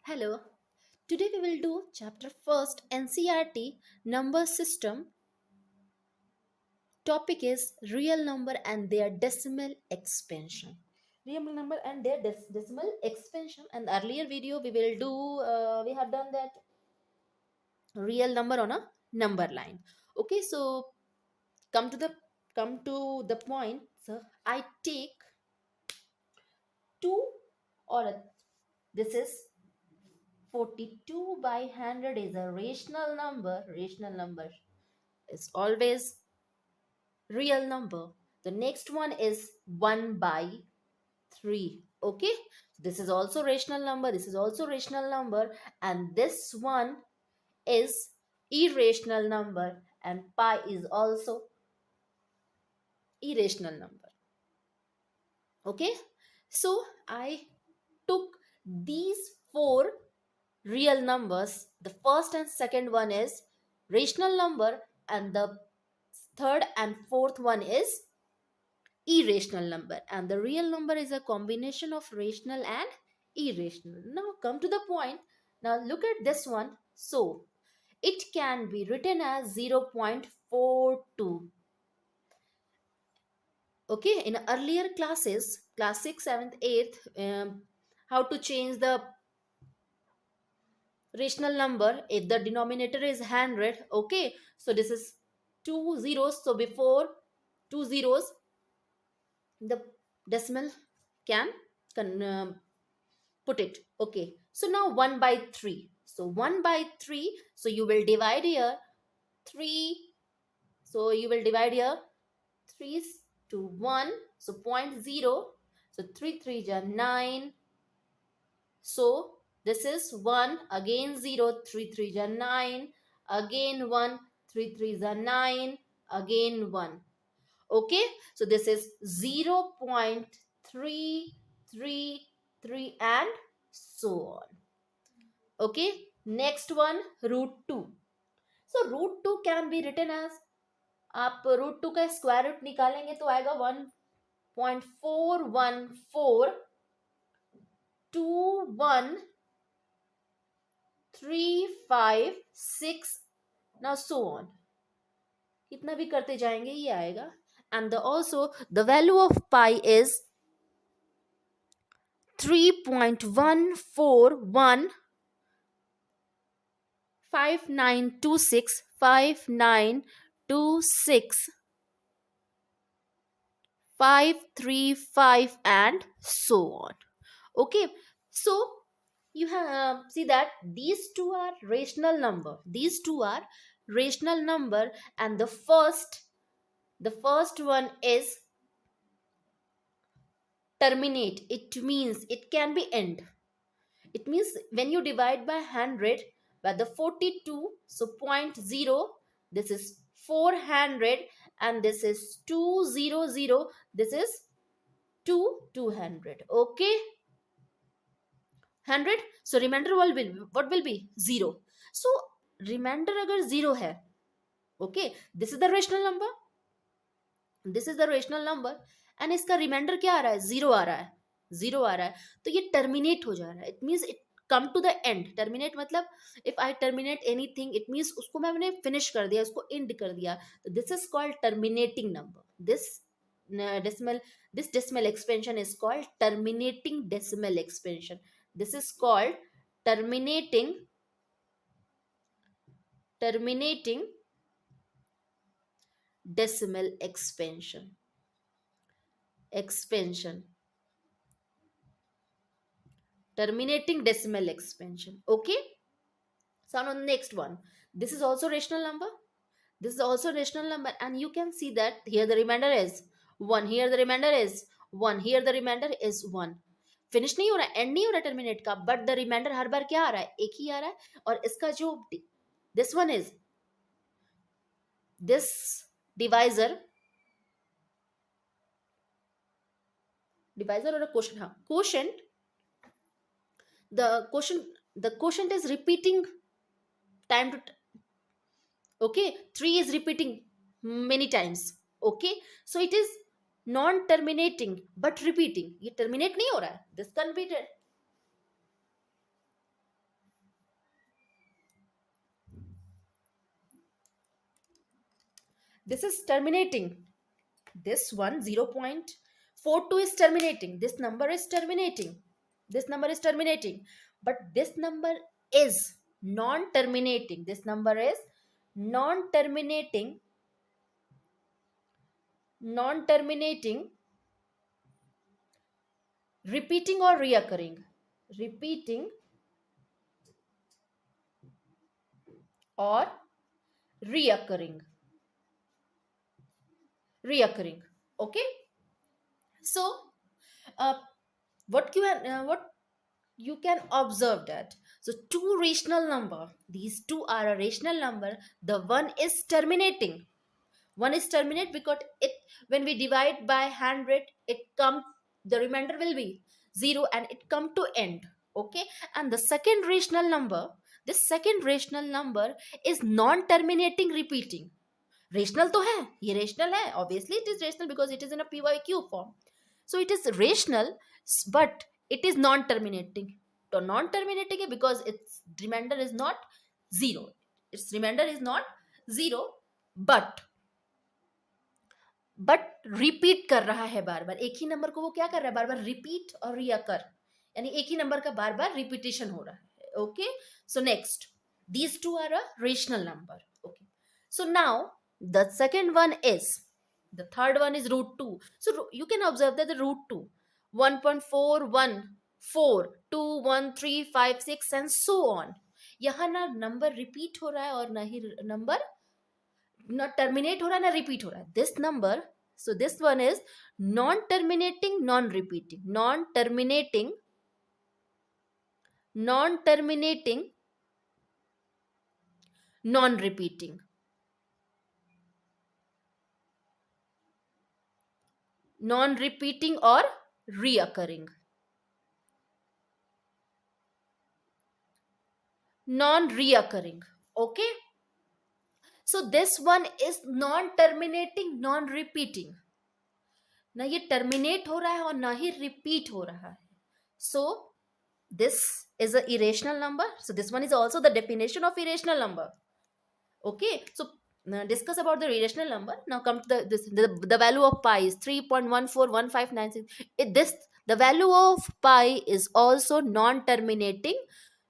Hello. Today we will do chapter first NCRT number system. Topic is real number and their decimal expansion. Real number and their decimal expansion. And earlier video we will do we have done that real number on a number line. Okay, so come to the come to the point. So I take two this is 42 by 100 is a rational number. Rational number is always real number. The next one is 1 by 3. Okay, this is also rational number, this is also rational number, and this one is irrational number, and pi is also irrational number. Okay, so I took these four real numbers. The first and second one is rational number, and the third and fourth one is irrational number, and the real number is a combination of rational and irrational. Now come to the point. Now look at this one. So it can be written as 0.42. Okay, in earlier classes, class 6, 7th, 8th, how to change the rational number if the denominator is 100. Okay, so this is two zeros, so before two zeros the decimal can put it. Okay, so now 1 by 3. So 1 by 3, so you will divide here 3. So you will divide here 3 to 1, so point 0. So 3 3 ja 9. So this is 1, again 0, 3 3 ja 9, again 1, 3 3 ja 9, again 1. Okay, so this is 0.333 and so on. Okay, next one, root 2. So root 2 can be written as, आप root 2 का square root निकालेंगे तो आएगा 1.4142135 now so on. कितना भी करते जाएंगे ये आएगा. And also the value of pi is 3.141 5926 5926 535 and so on. Okay, so you have see that these two are rational number. These two are rational number, and the first one is terminate. It means it can be end. It means when you divide by 100 by the 42, so point 0, this is 400, and this is 200, this is 200. Okay, 100. So remainder what will be 0. So remainder agar 0 hai, okay, this is the rational number, this is the rational number, and इसका reminder क्या आ रहा है, zero आ रहा है, zero आ रहा है, तो ये टर्मिनेट हो जा रहा है. It means it come to the end. Terminate मतलब if I terminate anything, it means उसको मैंने फिनिश कर दिया, उसको एंड कर दिया. तो this is called terminating number. This decimal expansion is called terminating decimal expansion. This is called terminating decimal expansion. Terminating decimal expansion. Okay, so on the next one, this is also rational number, this is also rational number, and you can see that here the remainder is 1, here the remainder is 1, here the remainder is 1. Finish नहीं हो रहा, and नहीं हो रहा terminate का, but the remainder हर बार क्या आ रहा है, एक ही आ रहा है. और इसका जो this one is this divisor और a quotient. हाँ, the quotient is repeating time to okay, 3 is repeating many times. Okay, so it is non terminating but repeating. ये terminate नहीं हो रहा है, this can be This is terminating. This one 0.42 is terminating. This number is terminating. This number is terminating. But this number is non-terminating. This number is non-terminating, non-terminating, repeating or reoccurring. Repeating or reoccurring. Reoccurring. Okay. So uh, what you can observe that, so two rational number, these two are a rational number. The one is terminating. One is terminate because it, when we divide by 100, it come, the remainder will be 0 and it come to end. Okay. And the second rational number, this second rational number is non terminating, repeating. Rational तो है, ये rational है, obviously it is rational because it is in a PYQ form. So it is rational, but it is non-terminating. So non-terminating है because its remainder is not zero. Its remainder is not zero, but repeat कर रहा है बार बार. एक ही number को वो क्या कर रहा है, बार बार रिपीट और रिअकर, यानी एक ही नंबर का बार बार रिपीटेशन हो रहा है. Okay. So next, these two are a rational number. Okay. So now the second one is, the third one is root 2. So you can observe that the root 2, 1.4142135 and so on. यहाँ ना number repeat हो रहा है और ना ही number ना terminate हो रहा है ना रिपीट हो रहा है. This number, so this one is non terminating, non repeating, non terminating, non terminating, non repeating, non repeating or reoccurring, non reoccurring. Okay. So this one is non terminating, non repeating. ना ये terminate हो रहा है और ना ही repeat हो रहा है. So this is a irrational number. So this one is also the definition of irrational number. Okay. So discuss about the irrational number. Now come to the value of pi is 3.141596. The value of pi is also non-terminating,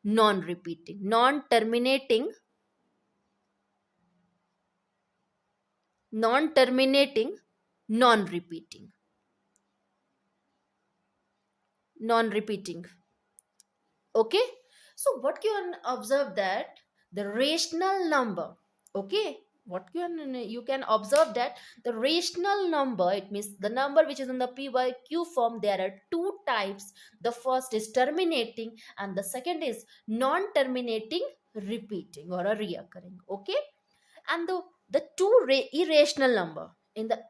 non-repeating, non-terminating, non-terminating, non-repeating, non-repeating. Okay. So what you can observe that the rational number. Okay. What you can observe that the rational number, it means the number which is in the PYQ form, there are two types. The first is terminating and the second is non-terminating, repeating or a reoccurring. Okay. And the two irrational number in the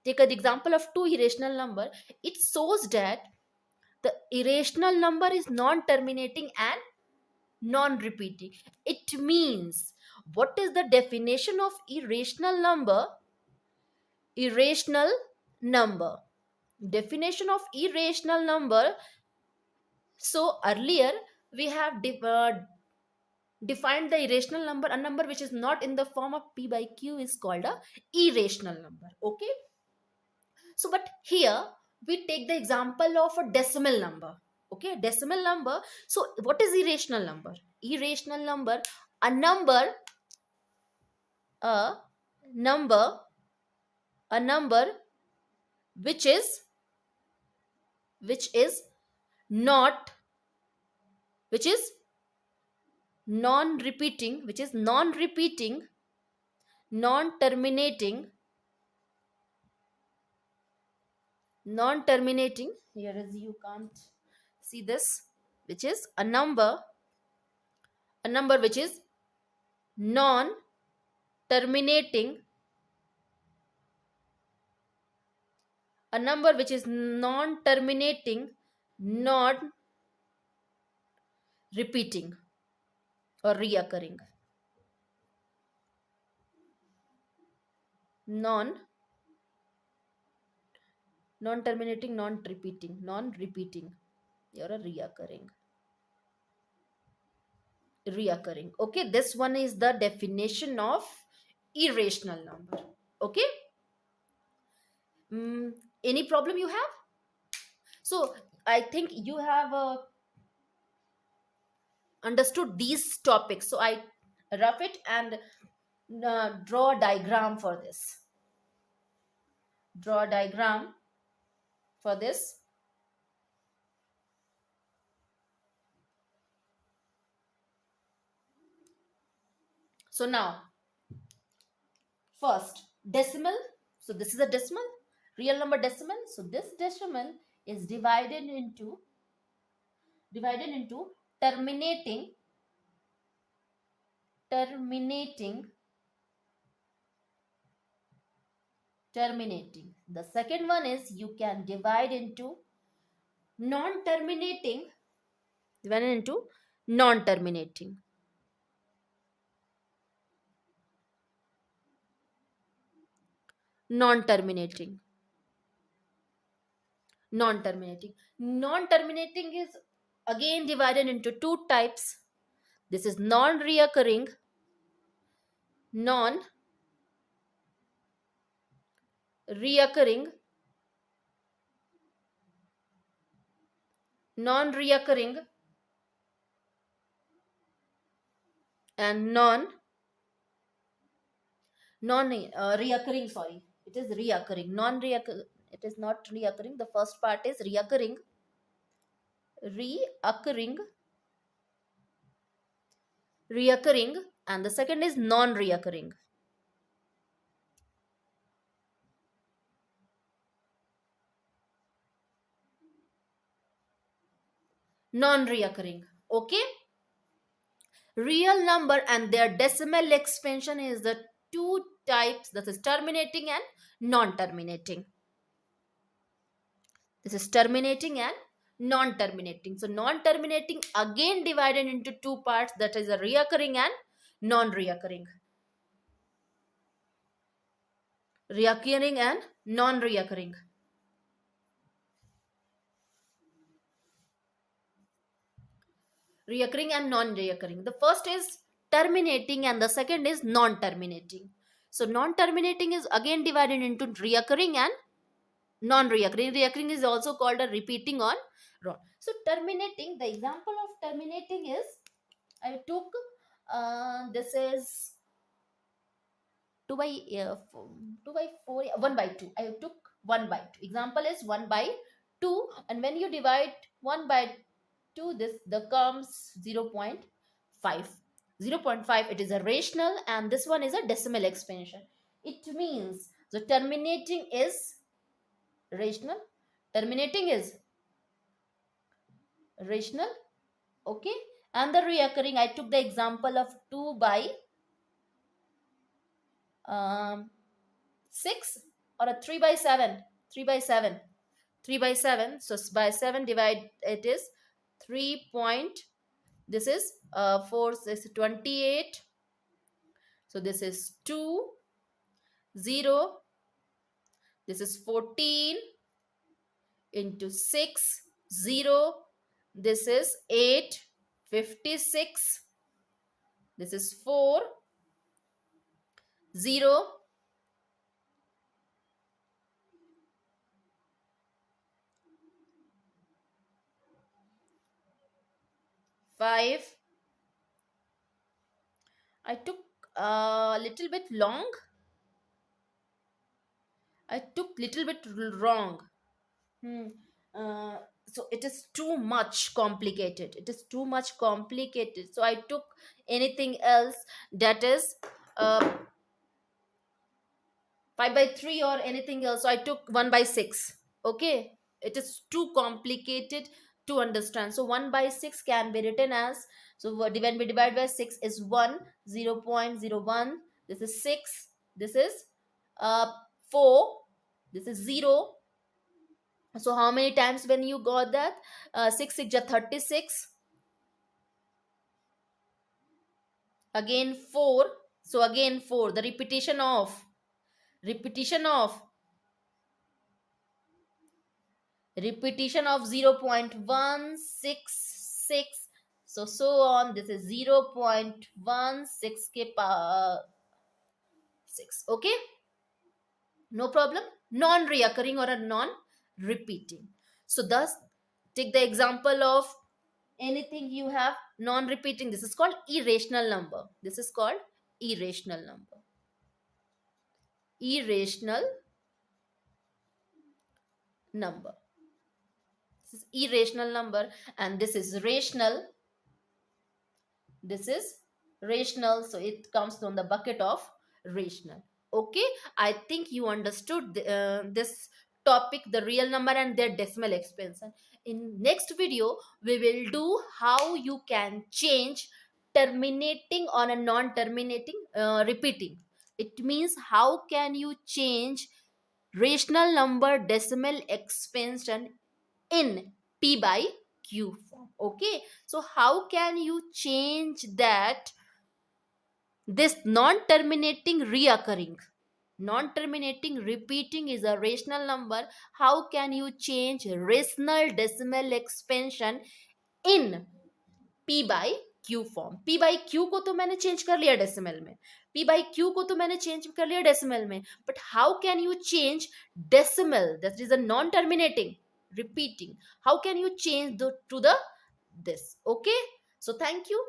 take an example of two irrational number, it shows that the irrational number is non-terminating and non-repeating. It means, what is the definition of irrational number? Irrational number. Definition of irrational number. So earlier we have defined the irrational number. A number which is not in the form of P by Q is called a irrational number. Okay. So but here we take the example of a decimal number. Okay, decimal number. So what is irrational number? Irrational number, a number, a number, a number which is not, which is non-repeating, which is non-repeating, non-terminating, non-terminating. Here is, you can't see this, which is a number which is non-terminating, a number which is non-terminating, non-repeating or reoccurring, non-terminating, non-repeating, non-repeating or a reoccurring. Okay, this one is the definition of irrational number. Okay. mm, any problem you have? So I think you have understood these topics. So I rough it and draw a diagram for this. Draw a diagram for this. So now, first, decimal. So this is a decimal, real number decimal. So this decimal is divided into terminating terminating terminating. The second one is you can divide into non-terminating, divided into non-terminating. Non-terminating. Non-terminating is again divided into two types. This is non-reoccurring, non-reoccurring, and non reoccurring. Sorry, it is reoccurring. Non-reoccurring. It is not reoccurring. The first part is reoccurring, reoccurring, and the second is non-reoccurring. Non-reoccurring. Okay. Real number and their decimal expansion is the two types, that is terminating and non-terminating. This is terminating and non-terminating. So non-terminating again divided into two parts, that is a reoccurring and non-reoccurring. Reoccurring and non-reoccurring. Reoccurring and non-reoccurring. The first is terminating and the second is non-terminating. So non-terminating is again divided into reoccurring and non-reoccurring. Reoccurring is also called a repeating on wrong. So terminating, the example of terminating is I took this is 2 by 2 by 4, 1 by 2. I took 1 by 2. Example is 1 by 2, and when you divide 1 by 2, this the comes 0.5. 0.5, it is a rational, and this one is a decimal expansion. It means the terminating is rational, terminating is rational. Okay. And the reoccurring, I took the example of 2 by um, 6, or a 3 by 7. 3 by 7. 3 by 7. So by 7 divide, it is 3 point, this is 4 is 28. So this is 2 0. This is 14 into 6 0. This is 8 56. This is 4 0. 5. I took a little bit long. I took little bit wrong. Hmm. Uh, so it is too much complicated. It is too much complicated. So I took anything else, that is uh, 5 by 3 or anything else. So I took 1 by 6. Okay. It is too complicated to understand. So 1 by 6 can be written as, so when we divide by 6 is 1, 0.01. This is 6. This is 4. This is 0. So how many times when you got that? 6 6 ja 36. Again 4. So again 4. The repetition of repetition of 0.166. So on. This is 0.16 ke 6. Okay. No problem. Non-reoccurring or a non-repeating. So thus, take the example of anything you have non-repeating. This is called irrational number. This is called irrational number. Irrational number. This is irrational number, and this is rational. This is rational, so it comes from the bucket of rational. Okay, I think you understood this topic, the real number and their decimal expansion. In next video we will do how you can change terminating on a non-terminating repeating. It means how can you change rational number decimal expansion in P by Q form. Okay, so how can you change that? This non-terminating reoccurring, non-terminating repeating is a rational number. How can you change rational decimal expansion in P by Q form? P by Q को तो मैंने change कर लिया decimal में, P by Q को तो मैंने change कर लिया डेसिमल में, but how can you change decimal that is a non terminating repeating? How can you change the to the this? Okay, so thank you.